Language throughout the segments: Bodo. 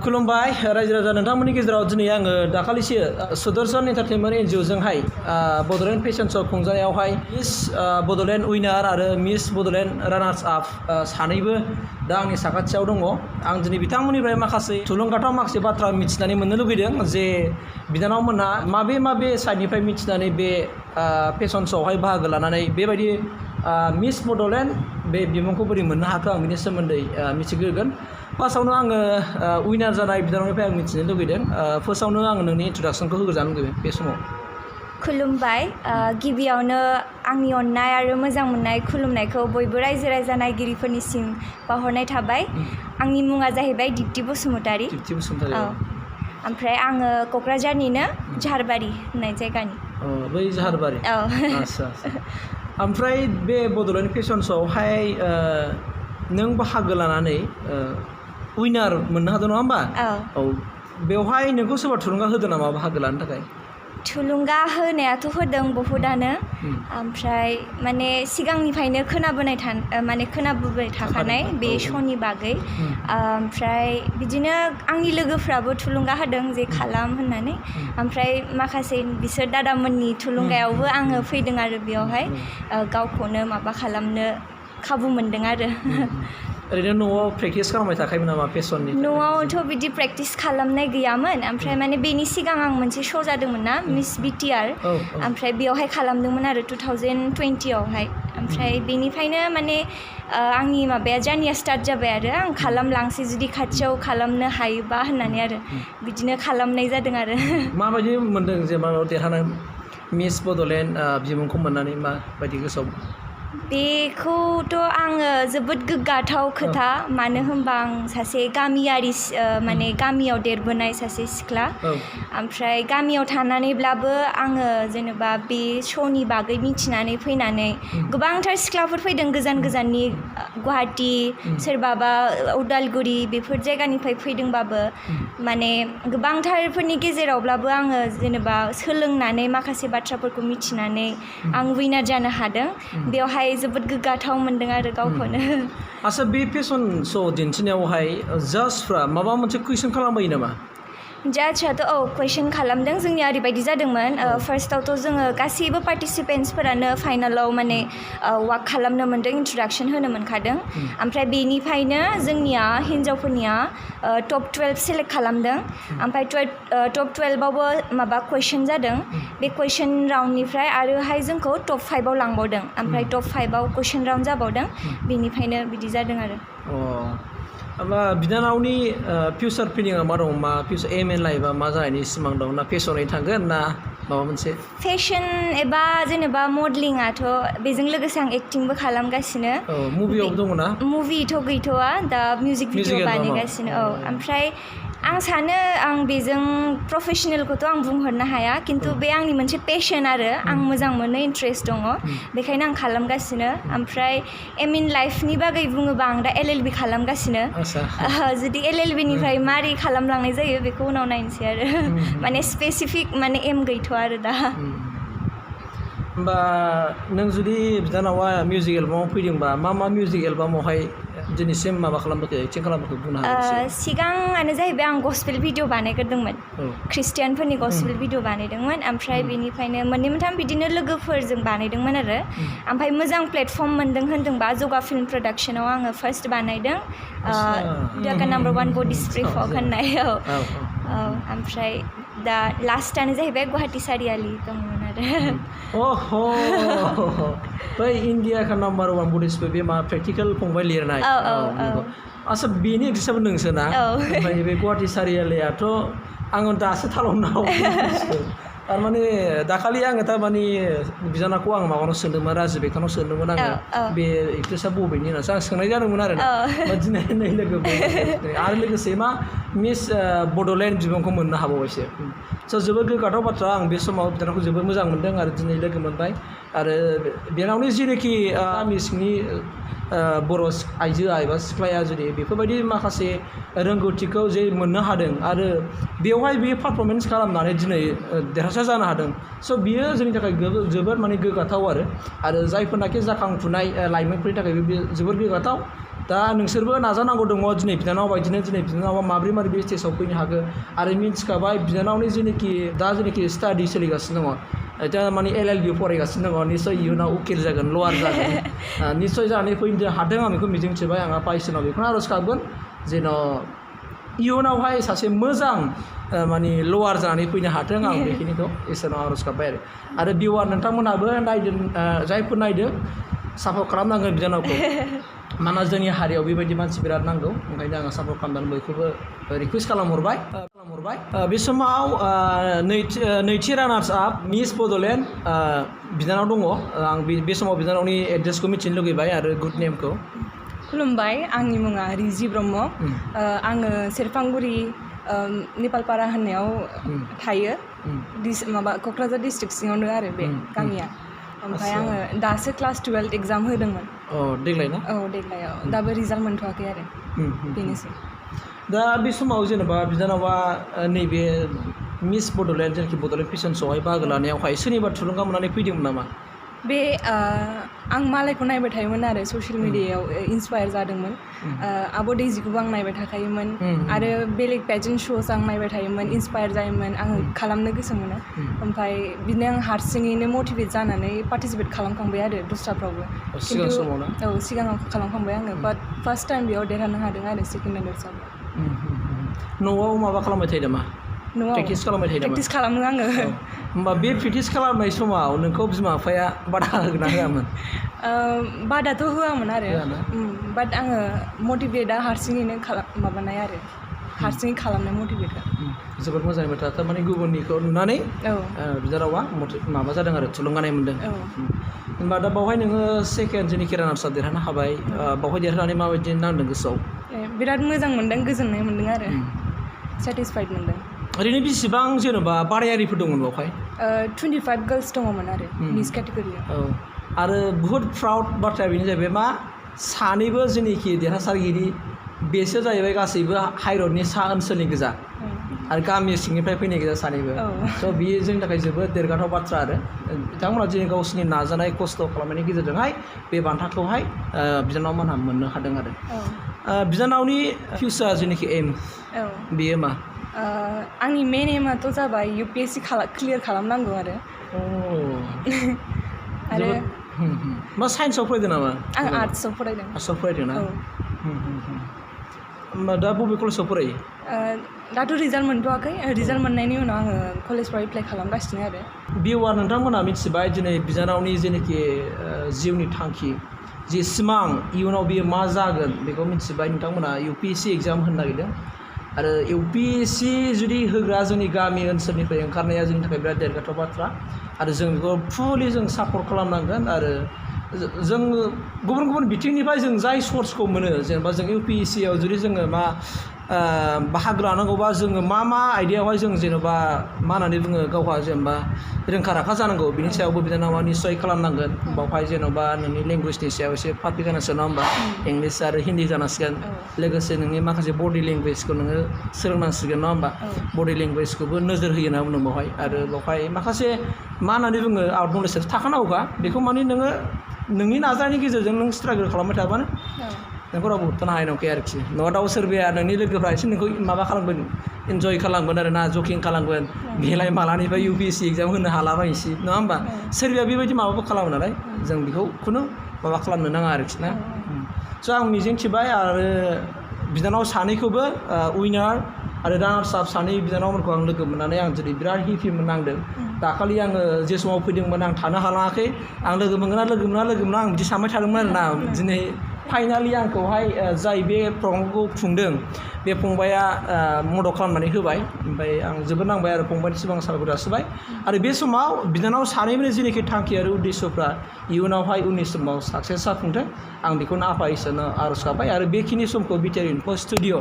खुलुमबाय रायजो राजा नोंथांमोननि गेजेराव दिनै आङो दाखालिसो सुदर्शन एन्टारटेनमेन्ट एनजिअजोंहाय बड'लेण्ड फेशन श' खुंजानायावहाय मिस बड'लेण्ड उइनार आरो मिस बड'लेण्ड रानार्स आप सानैबो दा आंनि साखाथियाव दङ। आं दिनै बिथांमोननिफ्राय माखासे थुलुंगाथाव माखासे बाथ्रा मिथिनानै मोननो लुगैदों जे बिनानावमोनहा माबे साइडनिफ्राय मिथिनानै बे फेशन श'आवहाय बाहागो लानानै बेबायदि मिस बड'लेण्ड बे बिमुंखौ बोरै मोननो हाखो आं बिनि सोमोन्दै मिथिग्रोगोन। फार्स्टआवनो आङो उइनार जानाय बिनानावनिफ्राय आं मिथिनो लुगैदों। फार्स्टआवनो आङो नोंनि इन्ट्रडाक्सनखौ होग्रोजानो लुगैदों बे समाव। खुलुमबाय। गिबियावनो आंनि अननाय आरो मोजां मोननाय खुलुमनायखौ बयबो रायजो राजा नायगिरिफोरनिसिम बावहरनाय थाबाय। आंनि मुङा जाहैबाय दिप्ति बसुमतारी। औ। ओमफ्राय आङो क'क्राझारनिनो झारबारि होननाय जायगानि। बै झारबारि। औ। आच्छा। ओमफ्राय बे बड'लेण्ड फेशन श'आवहाय नों बाहागो लानानै उइनार मोननो हादों नङा होमबा? औ। बेवहाय नोंखौ सोरबा थुलुंगा होदों नामा बाहागो लानो थाखाय? थुलुंगा होनायाथ' होदों बहुतआनो। ओमफ्राय माने सिगांनिफ्रायनो खोनाबोबाय थाखानाय बे श'नि बागै। ओमफ्राय बिदिनो आंनि लोगोफ्राबो थुलुंगा होदों जे खालाम होननानै। ओमफ्राय माखासे बिसोर दादामोननि थुलुंगायावबो आङो फैदों आरो बेयावहाय गावखौनो माबा खालामनो खाबु मोनदों आरो। ओरैनो न'आव प्रेक्टिस खालामबाय थाखायोमोन नामा फेशननि? न'आवथ' बिदि प्रेक्टिस खालामनाय गैयामोन। ओमफ्राय माने बेनि सिगां आं मोनसे श' जादोंमोन ना मिस बिटिआर। ओमफ्राय बेयावहाय खालामदोंमोन आरो 2020आवहाय। ओमफ्राय बेनिफ्रायनो माने आंनि माबाया जार्निया स्टार्ट जाबाय आरो आं खालामलांसै जुदि खाथियाव खालामनो हायोबा होननानै आरो बिदिनो खालामनाय जादों आरो। माबायदि मोनदों जे माबायाव देरहानाय मिस बड'लेण्ड बिमुंखौ मोननानै माबायदि गोसोआव? बेखौथ' आङो जोबोद गोग्गाथाव खोथा। मानो होनबा आं सासे गामियारि माने गामियाव देरबोनाय सासे सिख्ला। ओमफ्राय गामियाव थानानैब्लाबो आङो जेनेबा बे श'नि बागै मिथिनानै फैनानै गोबांथार सिख्लाफोर फैदों गोजान गोजाननि गुवाहाटि सोरबाबा उदालगुरि बेफोर जायगानिफ्राय फैदोंबाबो माने गोबांथारफोरनि गेजेरावब्लाबो आङो जेनेबा सोलोंनानै माखासे बाथ्राफोरखौ मिथिनानै आं उइनार जानो हादों। बेवहाय जोबोद गोग्गाथाव मोनदों आरो गावखौनो। आच्छा, बे फेशन श' दिन्थिनायावहाय जाजफ्रा माबा मोनसे कुइसन खालामबायो नामा? जाजआथ' कुइसन खालामदों। जोंनिया ओरैबायदि जादोंमोन फार्स्टआवथ' जोङो गासैबो पार्टिसिपेन्ट्सफोरानो फाइनालाव माने वाक खालामनो मोन्दों, इन्ट्रडाक्सन होनो मोनखादों। ओमफ्राय बेनिफ्रायनो जोंनिया हिन्जावफोरनिया टप 12 सेलेक्ट खालामदों। ओमफ्राय टप 12आवबो माबा कुइसन जादों। बे कुइसन राउन्डनिफ्राय आरोहाय जोंखौ टप 5आव लांबावदों। ओमफ्राय टप 5आव कुइसन राउन्ड जाबावदों। बेनिफ्रायनो बिदि जादों आरो। बिनानावनि फिउचार प्लेनिंआ मा दं? मा फिउचार एम इन लाइफआ मा जानायनि सिमां दं? ना फेशनै थांगोन ना माबा मोनसे? फेशन एबा जेनेबा मडेलिंआथ' बेजों लोगोसे आं एक्टिंबो खालामगासिनो। मुभियाव दङ ना? मुभिथ' गैथ'वा, दा मिउजिक भिडिअ बानायगासिनो। ओमफ्राय आं सानो आं बेजों प्रफेसनेलखौथ' आं बुंहरनो हाया, खिन्थु बे आंनि मोनसे पेशन आरो आं मोजां मोनो, इन्ट्रेस्ट दङ, बेखायनो आं खालामगासिनो। ओमफ्राय एम इन लाइफनि बागै बुङोबा आं दा LLB खालामगासिनो। जुदि LLBनिफ्राय मारै खालामलांनाय जायो बेखौ उनाव नायनोसै आरो। माने स्पेसिफिक माने एम गैथ'आ आरो दा। होमबा नों जुदि बिनानावा मिउजिक एलबामाव फैदोंबा मा मिउजिक एलबामावहाय दिनैसिम माबा खालामबोखो, एक्टिं खालामबोखो बुंनो हागोन? सिगाङानो जाहैबाय आं गस्पेल भिडिअ बानायग्रोदोंमोन। ख्रिस्टियानफोरनि गस्पेल भिडिअ बानायदोंमोन। ओमफ्राय बेनिफ्रायनो मोननै मोनथाम बिदिनो लोगोफोरजों बानायदोंमोन आरो। ओमफ्राय मोजां प्लेटफर्म मोनदों होनदोंबा जगा फिल्म प्रडाक्सनाव आङो फार्स्ट बानायदों। डाका नाम्बार 1 बडि स्प्रे फग होननाय। ओमफ्राय दा लास्टआनो जाहैबाय गुवाहाटि सारियालि दंमोन आरो। बै इन्डिया का नाम्बार 1 बडि स्प्रे बे मा प्रेक्टिकेल फंबाय लिरनाय? आच्छा, बेनि एक्ट्रेसआबो नोंसोना? ओमफ्राय बे गुवाहाटि सारियालियाथ' आङो दासो थालाव थारमाने दाखालि आङो थारमाने बिनानावखौ आं माबानाव सोंदोंमोन, राजु बेक्टानाव सोंदोंमोन आङो बे एक्ट्रेसआ बबेनि होननासो आं सोंनाय जादोंमोन आरो दिनै नै लोगो आरो लोगोसे मा मिस बड'लेण्ड बिमुंखौ मोननो हाबावबायसो। स' जोबोद गोग्गाथाव बाथ्रा। आं बे समाव बिनानावखौ जोबोद मोजां मोनदों आरो दिनै लोगो मोनबाय। आरो बिनानावनि जेनोखि गामि सिंनि बर' आइजोआ एबा सिख्लाया जुदि बेफोरबायदि माखासे रोंगौथिखौ जे मोननो हादों आरो बेवहाय बियो पारफरमेन्स खालामनानै दिनै देरहासार जानो हादों, स' बियो जोंनि थाखाय जोबोद माने गोग्गाथाव आरो जायफोरनाखि जाखांफुनाय लाइमोनफोरनि थाखायबो बे जोबोद गोग्गाथाव। दा नोंसोरबो नाजानांगौ दङ दिनै बिनानाव बायदिनो दिनै बिनानावा माब्रै बे स्टेजाव फैनो हागोन आरो मिन्थिखाबाय बिनानावनि जेनोखि दा जेनोखि स्टाडि सोलिगासिनो दङ दा माने LLB फरायगासिनो दङ निस्सय इयुनाव उकिल जागोन लयार जागोन निस्सय जानानै फैनो हादों आं बेखौ मिजिंथिबाय आं आफा इसोरनाव बेखौनो आर'ज गाबगोन जेन' इयुनावहाय सासे मोजां माने लयार जानानै फैनो हाथों आं बेखिनिखौ इसोरनाव आर'ज गाबबाय आरो भिउवार नोंथांमोनहाबो नायदों जायफोर नायदों सापर्ट खालामनांगोन बिनानावखौ मानोना जोंनि हारियाव बेबायदि मानसि बिराद नांगौ ओंखायनो आङो सापर्ट खालामनानै बयखौबो रिकुवेस्ट खालामहरबाय बे समाव नैथि रानार्स आप मिस बड'लेण्ड बिनानाव दङ आं बे समाव बिनानावनि एड्रेसखौ मिथिनो लुगैबाय आरो गुड नेमखौ खुलुमबाय आंनि मुङा रिजि ब्रह्म आङो सेरफांगुरि नेपालपारा होननायाव थायो माबा क'क्राझार डिस्ट्रिक्ट सिङावनो आरो बे गामिया ओमफ्राय आङो दासो क्लास 12 एग्जाम होदोंमोन देग्लाय ना औ देग्लायाव दाबो रिजाल्ट मोनथ'वाखै आरो बेनोसै दा बे समाव जेनेबा बिनानावा नैबे मिस बड'लेण्ड जेनाखि बड'लेण्ड फेशन श'आवहाय बाहागो लानायावहाय सोरनिबा थुलुंगा मोननानै फैदोंमोन नामा बे आं मालायखौ नायबाय थायोमोन आरो ससियेल मिडियायाव इन्सपायार जादोंमोन आब' दैजिखौबो आं नायबाय थाखायोमोन आरो बेलेग पेजेन्ट श'स आं नायबाय थायोमोन इन्सपायार जायोमोन आङो खालामनो गोसो मोनो ओमफ्राय बिदिनो आं हारसिङैनो मटिभेट जानानै पार्टिसिपेट खालामखांबाय आरो दस्राफ्रावबो औ सिगाङाव खालामखांबाय आङो बाट फार्स्ट टाइम बेयाव देरहानो हादों आरो सेकेन्ड रानार्सआव न'आव माबा खालामबाय थायो नामा न'आव प्रेक्टिस खालामबाय थायो नामा प्रेक्टिस खालामो आङो होमबा बे प्रेक्टिस खालामनाय समाव नोंखौ बिमा बिफाया बादा होगोन ना होआमोन बादाथ' होआमोन आरो बाट आङो मटिभेटआ हारसिङैनो माबानाय आरो हारसिङै खालामनाय मटिभेटआ जोबोद मोजां बाथ्रा थारमाने गुबुननिखौ नुनानै बिनानावा माबा जादों आरो थुलुंगानाय मोनदों होनबा दा बावहाय नोङो सेकेन्ड जेनिखि रानार्सआ देरहानो हाबाय बावहाय देरहानानै माबायदि नांदों गोसोआव बिराद मोजां मोनदों गोजोननाय मोनदों आरो सेटिसफाइड मोनदों ओरैनो बेसेबां जेनेबा बादायारिफोर दंमोन बावहाय 25 गार्लस दङमोन आरो मिस केटेगरियाव आरो बुहुत प्राउड बाथ्राया बेनो जाहैबाय मा सानैबो जेनिखि देरहासारगिरि बेसो जाहैबाय गासैबो हाइरडनि सा ओनसोलनि गोजा आरो गामि सिंनिफ्राय फैनाय गोजा सानैबो स' बियो जोंनि थाखाय जोबोद देरगाथाव बाथ्रा आरो बिथांमोना दिनै गावसोरनि नाजानाय खस्थ' खालामनायनि गेजेरजोंहाय बे बान्थाखौहाय बिनानावमोनहा मोननो हादों आरो बिनानावनि फिउचार जेनिखि एम बेयो मा आंनि मेन एमाथ' जाबाय UPSC क्लियार खालामनांगौ आरो मा साइन्सआव फरायदों नामा आं आर्ट्सआव फरायदों ना होमबा दा बबे कलेजाव फरायो दाथ' रिजाल्ट मोनथ'वाखै रिजाल्ट मोननायनि उनाव आङो कलेजफ्राव एप्लाइ खालामगासिनो आरो भिउवार नोंथांमोनहा मिथिबाय दिनै बिनानावनि जेनोखि जिउनि थांखि जि सिमां इयुनाव बियो मा जागोन बेखौ मिथिबाय नोंथांमोनहा UPSC एग्जाम होनो नागिरदों आरो UPSC जुदि होग्रा जोंनि गामि ओनसोलनिफ्राय ओंखारनाया जोंनि थाखाय बिराद देरगाथाव बाथ्रा आरो जों बेखौ फुलि जों सापर्ट खालामनांगोन आरो जों गुबुन गुबुन बिथिंनिफ्राय जों जाय सर्सखौ मोनो जेनेबा जों UPSC आव जुदि जोङो मा बाहागो लानांगौबा जोङो मा आयदायावहाय जों जेनेबा मा होननानै बुङो गावहा जेनेबा रोंखा राखा जानांगौ बिनि सायावबो बिनानावा निस्सय खालामनांगोन बावहाय जेनेबा नोंनि लेंगुवेजनि सायाव एसे पारफेक्ट जानांसिगोन नङा होमबा इंलिस आरो हिन्दी जानांसिगोन लोगोसे नोंनि माखासे बडि लेंगुवेजखौ नोङो सोलोंनांसिगोन नङा होमबा बडि लेंगुवेजखौबो नोजोर होयो होनना बुंदों बावहाय आरो बावहाय माखासे मा होननानै बुङो आउट नलेजफोर थाखानांगौखा बेखौ माने नोङो नोंनि नाजानायनि गेजेरजों नों स्ट्रागल खालामबाय थाबानो नोंखौ रावबो होबथानो हानाय नंखाया आरोखि न'आ दाउ सोरबाया नोंनि लोगोफ्रा एसे नोंखौ माबा खालामगोन इन्जय खालामगोन आरो ना जकिं खालामगोन बेलाय मालानिफ्राय UPSC एग्जाम होनो हालाबायसै नङा होमबा सोरबाया बेबायदि माबाबो खालामो नालाय जों बेखौ खुनु माबा खालामनो नाङा आरोखि ना स' आं मिजिंथिबाय आरो बिनानाव सानैखौबो उइनार आरो रानार्स आप सानै बिनानावमोनखौ आं लोगो मोननानै आं दिनै बिराद हेपि मोननांदों दाखालि आङो जे समाव फैदोंमोन आं थानो हालाङाखै आं लोगो मोना आं बिदि सानबाय थादोंमोन आरोना दिनै फाइनालि आंखौहाय जाय बे प्रग्रामखौ खुंदों बे फंबाया मदद खालामनानै होबाय ओमफ्राय आं जोबोद नांबाय आरो फंबायनि सिगां साबायखर जासिबाय आरो बे समाव बिनानाव सानैबो जेनोखि थांखि आरो उद्देश्यफ्रा इयुनावहाय उननि समाव साक्सेस जाफुंथों आं बेखौनो आफा इसोरनो आर'ज गाबबाय आरो बेखिनि समखौ बिटिआर इनफो स्टुडिअ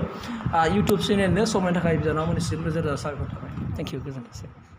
इउटुब चेनेलनो समनि थाखाय बिनानावमोननिसिम रोजा रोजा साबायखर थाबाय थेंक इउ गोजोन्थोंसै